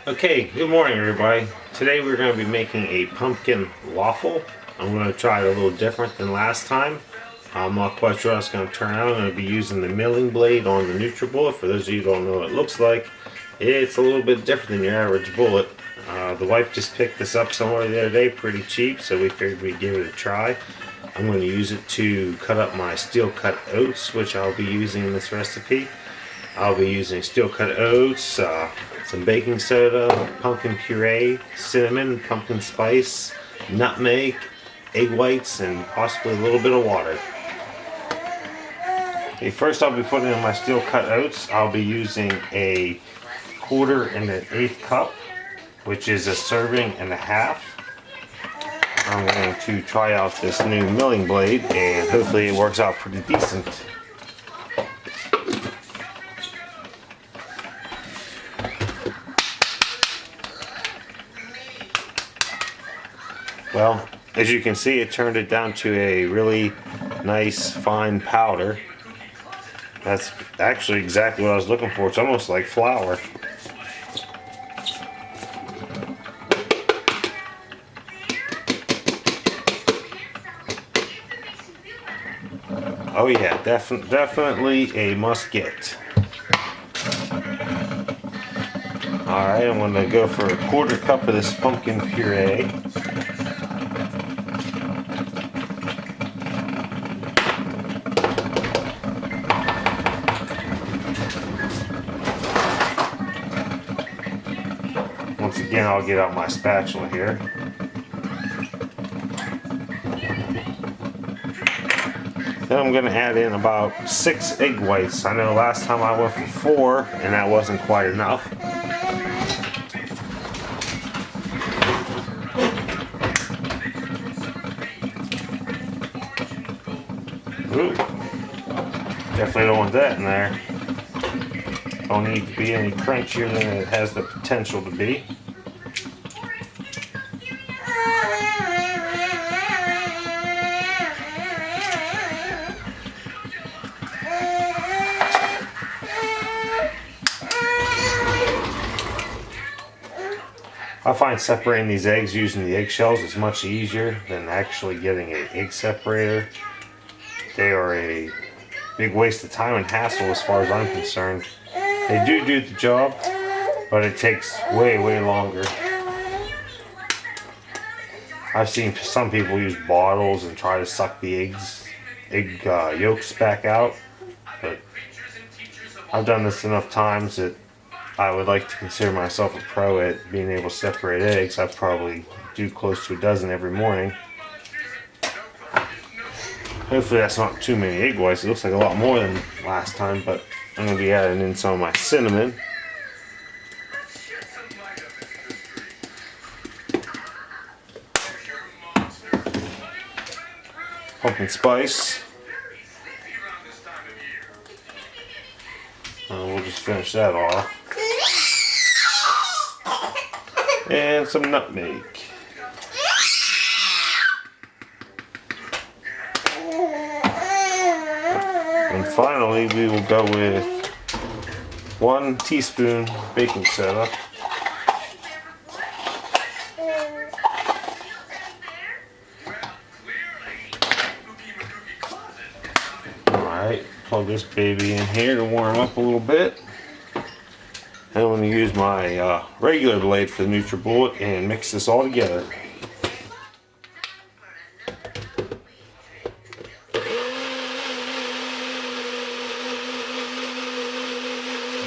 Okay, good morning everybody. Today we're going to be making a pumpkin waffle. I'm going to try it a little different than last time. I'm not quite sure how it's going to turn out. I'm going to be using the milling blade on the NutriBullet. For those of you who don't know what it looks like, it's a little bit different than your average bullet. The wife just picked this up somewhere the other day, pretty cheap, so we figured we'd give it a try. I'm going to use it to cut up my Steel Cut Oats, which I'll be using in this recipe. I'll be using Steel Cut Oats, some baking soda, pumpkin puree, cinnamon, pumpkin spice, nutmeg, egg whites, and possibly a little bit of water. Okay, first I'll be putting in my Steel Cut Oats. I'll be using a 1/4 and an 1/8 cup, which is a serving and a half. I'm going to try out this new milling blade and hopefully it works out pretty decent. Well, as you can see, it turned it down to a really nice fine powder. That's actually exactly what I was looking for. It's almost like flour. Oh yeah, definitely a must get. Alright, I'm going to go for a 1/4 cup of this pumpkin puree. Once again, I'll get out my spatula here. Then I'm going to add in about 6 egg whites. I know last time I went for 4 and that wasn't quite enough. Ooh, definitely don't want that in there. Don't need to be any crunchier than it has the potential to be. I find separating these eggs using the eggshells is much easier than actually getting an egg separator. They are a big waste of time and hassle as far as I'm concerned. They do the job, but it takes way longer. I've seen some people use bottles and try to suck the egg yolks back out, but I've done this enough times that I would like to consider myself a pro at being able to separate eggs. I probably do close to a dozen every morning. Hopefully that's not too many egg whites. It looks like a lot more than last time, but I'm going to be adding in some of my cinnamon. Pumpkin spice. And we'll just finish that off. And some nutmeg. And finally, we will go with 1 teaspoon baking soda. Alright, plug this baby in here to warm up a little bit. And I'm going to use my regular blade for the NutriBullet and mix this all together.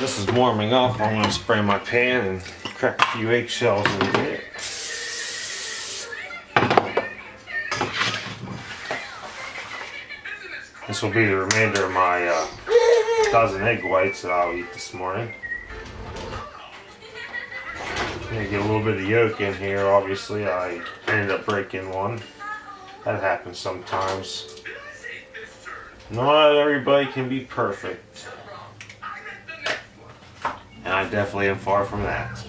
This is warming up. I'm going to spray my pan and crack a few eggshells in it. This will be the remainder of my dozen egg whites that I'll eat this morning. I'm going to get a little bit of yolk in here. Obviously, I ended up breaking one. That happens sometimes. Not everybody can be perfect. And I definitely am far from that.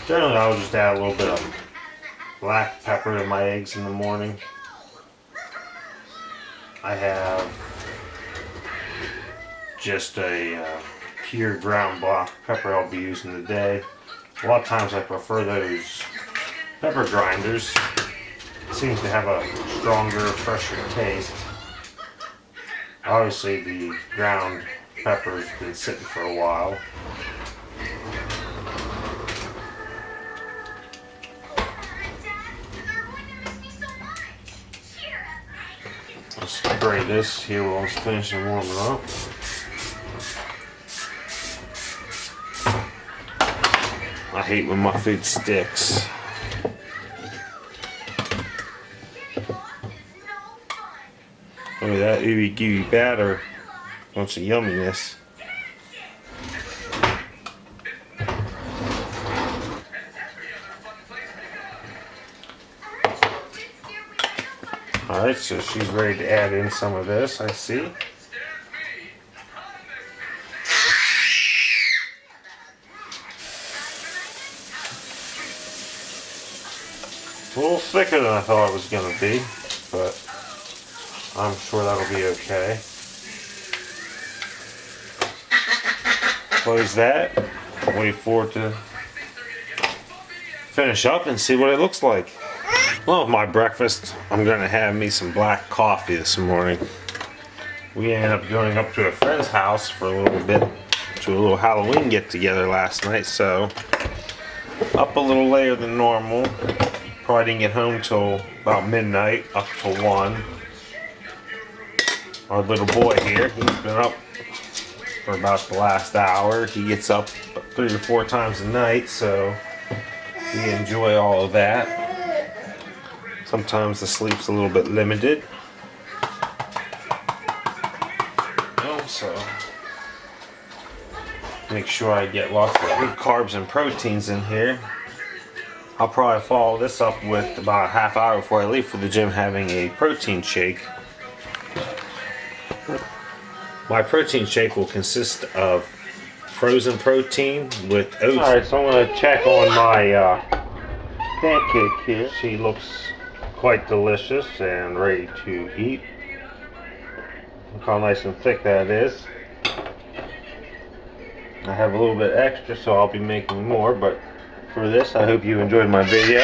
Generally, I'll just add a little bit of black pepper to my eggs in the morning. I have just a pure ground black pepper I'll be using today. A lot of times I prefer those pepper grinders. It seems to have a stronger, fresher taste. Obviously the ground pepper's been sitting for a while. I'll spray this here while it's finishing warming up. I hate when my food sticks. Look at that ooey gooey batter. Bunch of yumminess. Alright, so she's ready to add in some of this, I see. It's a little thicker than I thought it was going to be, but I'm sure that'll be okay. Close that. Wait for it to finish up and see what it looks like. Well, my breakfast, I'm going to have me some black coffee this morning. We ended up going up to a friend's house for a little bit, to a little Halloween get together last night, so up a little later than normal. Probably didn't get home till about midnight, up till 1. Our little boy here, he's been up for about the last hour. He gets up 3 to 4 times a night, so we enjoy all of that. Sometimes the sleep's a little bit limited. So make sure I get lots of good carbs and proteins in here. I'll probably follow this up with about a half hour before I leave for the gym having a protein shake. My protein shake will consist of frozen protein with oats. Alright, so I'm going to check on my pancake here. She looks quite delicious and ready to eat. Look how nice and thick that is. I have a little bit extra, so I'll be making more, but for this, I hope you enjoyed my video.